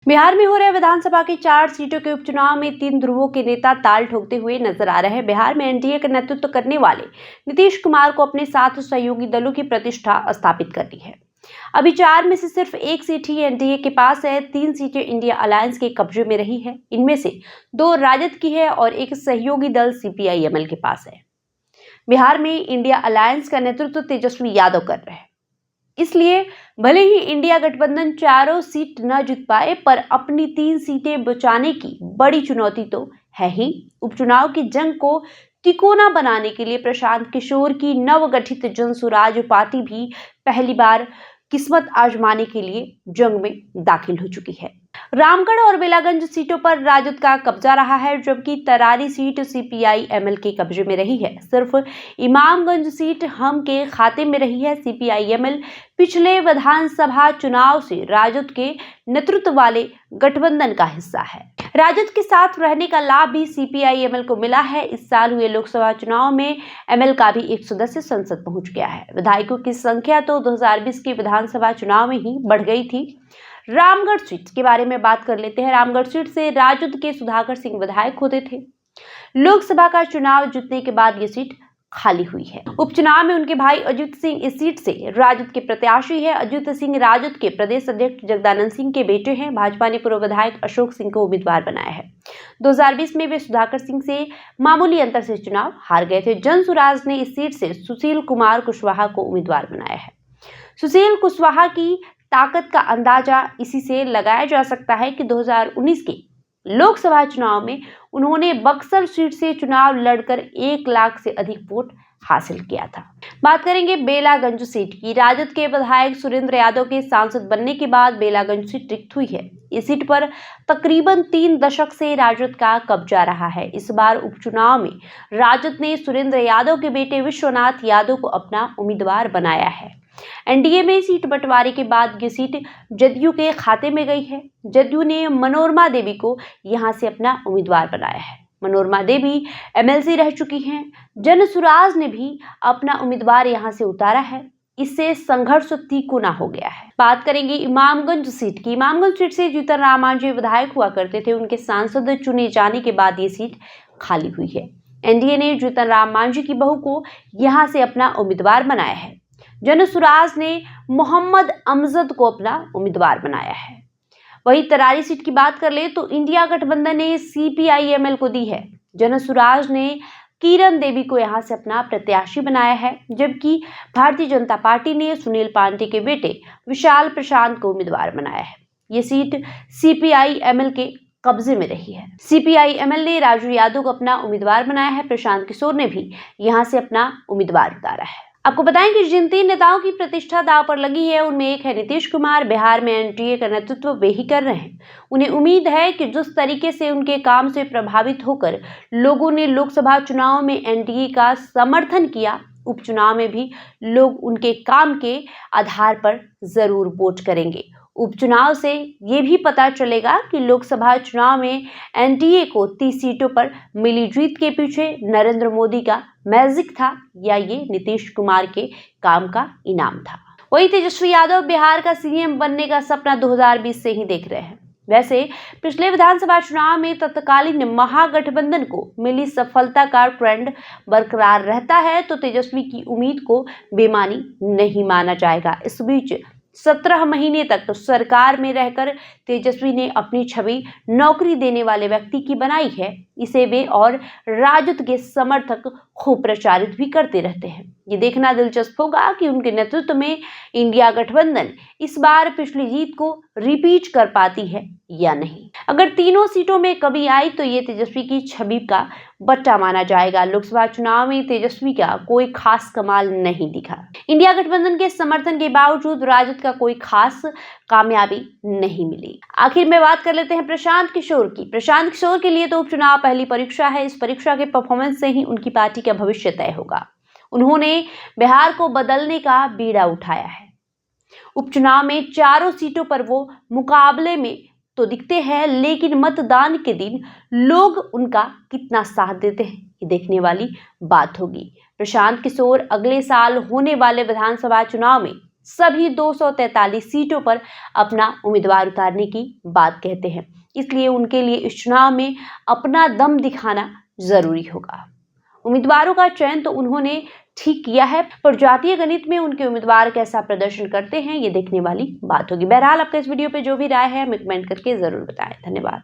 बिहार में हो रहे विधानसभा की 4 सीटों के उपचुनाव में 3 ध्रुवों के नेता ताल ठोकते हुए नजर आ रहे हैं। बिहार में एनडीए का नेतृत्व करने वाले नीतीश कुमार को अपने साथ सहयोगी दलों की प्रतिष्ठा स्थापित करनी है। अभी 4 में से सिर्फ एक सीट ही एनडीए के पास है। 3 सीटें इंडिया अलायंस के कब्जे में रही है। इनमें से 2 राजद की है और एक सहयोगी दल सीपीआई-एमएल के पास है। बिहार में इंडिया अलायंस का नेतृत्व तेजस्वी यादव कर रहे हैं। इसलिए भले ही इंडिया गठबंधन चारों सीट न जीत पाए, पर अपनी 3 सीटें बचाने की बड़ी चुनौती तो है ही। उपचुनाव की जंग को तिकोना बनाने के लिए प्रशांत किशोर की नवगठित जनसुराज पार्टी भी पहली बार किस्मत आजमाने के लिए जंग में दाखिल हो चुकी है। रामगढ़ और बेलागंज सीटों पर राजद का कब्जा रहा है, जबकि तरारी सीट सीपीआई-एमएल के कब्जे में रही है। सिर्फ इमामगंज सीट हम के खाते में रही है। सीपीआई-एमएल पिछले विधानसभा चुनाव से राजद के नेतृत्व वाले गठबंधन का हिस्सा है। राजद के साथ रहने का लाभ भी सीपीआई-एमएल को मिला है। इस साल हुए लोकसभा चुनाव में एमएल का भी एक सदस्य संसद पहुंच गया है। विधायकों की संख्या तो 2020 के विधानसभा चुनाव में ही बढ़ गई थी। रामगढ़ सीट के बारे में बात कर लेते हैं। रामगढ़ सीट से राजद के सुधाकर सिंह विधायक होते थे। लोकसभा का चुनाव जीतने के बाद ये सीट खाली हुई है। उपचुनाव में उनके भाई अजित सिंह इस सीट से राजद के प्रत्याशी है। अजित सिंह राजद के प्रदेश अध्यक्ष जगदानंद सिंह के बेटे हैं। भाजपा ने पूर्व विधायक अशोक सिंह को उम्मीदवार बनाया है। 2020 में वे सुधाकर सिंह से मामूली अंतर से चुनाव हार गए थे। जनसुराज ने इस सीट से सुशील कुमार कुशवाहा को उम्मीदवार बनाया है। सुशील कुशवाहा की ताकत का अंदाजा इसी से लगाया जा सकता है कि 2019 के लोकसभा चुनाव में उन्होंने बक्सर सीट से चुनाव लड़कर 1 लाख से अधिक वोट हासिल किया था। बात करेंगे बेलागंज सीट की। राजद के विधायक सुरेंद्र यादव के सांसद बनने के बाद बेलागंज सीट रिक्त हुई है। इस सीट पर तकरीबन 3 दशक से राजद का कब्जा रहा है। इस बार उपचुनाव में राजद ने सुरेंद्र यादव के बेटे विश्वनाथ यादव को अपना उम्मीदवार बनाया है। एनडीए में सीट बंटवारे के बाद ये सीट जदयू के खाते में गई है। जदयू ने मनोरमा देवी को यहां से अपना उम्मीदवार बनाया है। मनोरमा देवी एमएलसी रह चुकी हैं। जनसुराज ने भी अपना उम्मीदवार यहां से उतारा है। इससे संघर्ष तिकोना हो गया है। बात करेंगे इमामगंज सीट की। इमामगंज सीट से जीतन राम मांझी विधायक हुआ करते थे। उनके सांसद चुने जाने के बाद ये सीट खाली हुई है। एनडीए ने जीतन राम मांझी की बहू को यहां से अपना उम्मीदवार बनाया है। जनसुराज ने मोहम्मद अमजद को अपना उम्मीदवार बनाया है। वहीं तरारी सीट की बात कर ले तो इंडिया गठबंधन ने सीपीआई-एमएल को दी है। जनसुराज ने किरण देवी को यहां से अपना प्रत्याशी बनाया है, जबकि भारतीय जनता पार्टी ने सुनील पांडे के बेटे विशाल प्रशांत को उम्मीदवार बनाया है। ये सीट सीपीआई-एमएल के कब्जे में रही है। सीपीआई-एमएल ने राजू यादव को अपना उम्मीदवार बनाया है। प्रशांत किशोर ने भी यहां से अपना उम्मीदवार उतारा है। आपको बताएं कि जिन 3 नेताओं की प्रतिष्ठा दांव पर लगी है, उनमें एक है नीतीश कुमार। बिहार में एनडीए का नेतृत्व वे ही कर रहे हैं। उन्हें उम्मीद है कि जिस तरीके से उनके काम से प्रभावित होकर लोगों ने लोकसभा चुनाव में एनडीए का समर्थन किया, उपचुनाव में भी लोग उनके काम के आधार पर जरूर वोट करेंगे। उपचुनाव से ये भी पता चलेगा कि लोकसभा चुनाव में एनडीए को 30 सीटों पर मिली जीत के पीछे नरेंद्र मोदी का मैजिक था या ये नीतीश कुमार के काम का इनाम था। वही तेजस्वी यादव बिहार का सीएम बनने का सपना 2020 से ही देख रहे हैं। वैसे पिछले विधानसभा चुनाव में तत्कालीन महागठबंधन को मिली सफलता का ट्रेंड बरकरार रहता है तो तेजस्वी की उम्मीद को बेमानी नहीं माना जाएगा। इस बीच 17 महीने तक तो सरकार में रहकर तेजस्वी ने अपनी छवि नौकरी देने वाले व्यक्ति की बनाई है। इसे वे और राजद के समर्थक खूब प्रचारित भी करते रहते हैं। ये देखना दिलचस्प होगा कि उनके नेतृत्व में इंडिया गठबंधन इस बार पिछली जीत को रिपीट कर पाती है या नहीं। अगर तीनों सीटों में कमी आई तो ये तेजस्वी की छवि का बट्टा माना जाएगा। लोकसभा चुनाव में तेजस्वी का कोई खास कमाल नहीं दिखा। इंडिया गठबंधन के समर्थन के बावजूद राजद का कोई खास कामयाबी नहीं मिली। आखिर में बात कर लेते हैं प्रशांत किशोर की। प्रशांत किशोर के लिए तो उपचुनाव पहली परीक्षा है। इस परीक्षा के परफॉर्मेंस से ही उनकी पार्टी का भविष्य तय होगा। उन्होंने बिहार को बदलने का बीड़ा उठाया है। उपचुनाव में चारों सीटों पर वो मुकाबले में तो दिखते हैं, लेकिन मतदान के दिन लोग उनका कितना साथ देते हैं ये देखने वाली बात होगी। प्रशांत किशोर अगले साल होने वाले विधानसभा चुनाव में सभी 243 सीटों पर अपना उम्मीदवार उतारने की बात कहते हैं। इसलिए उनके लिए इस चुनाव में अपना दम दिखाना जरूरी होगा। उम्मीदवारों का चयन तो उन्होंने ठीक किया है, पर जातीय गणित में उनके उम्मीदवार कैसा प्रदर्शन करते हैं ये देखने वाली बात होगी। बहरहाल आपका इस वीडियो पे जो भी राय है हमें कमेंट करके जरूर बताएं। धन्यवाद।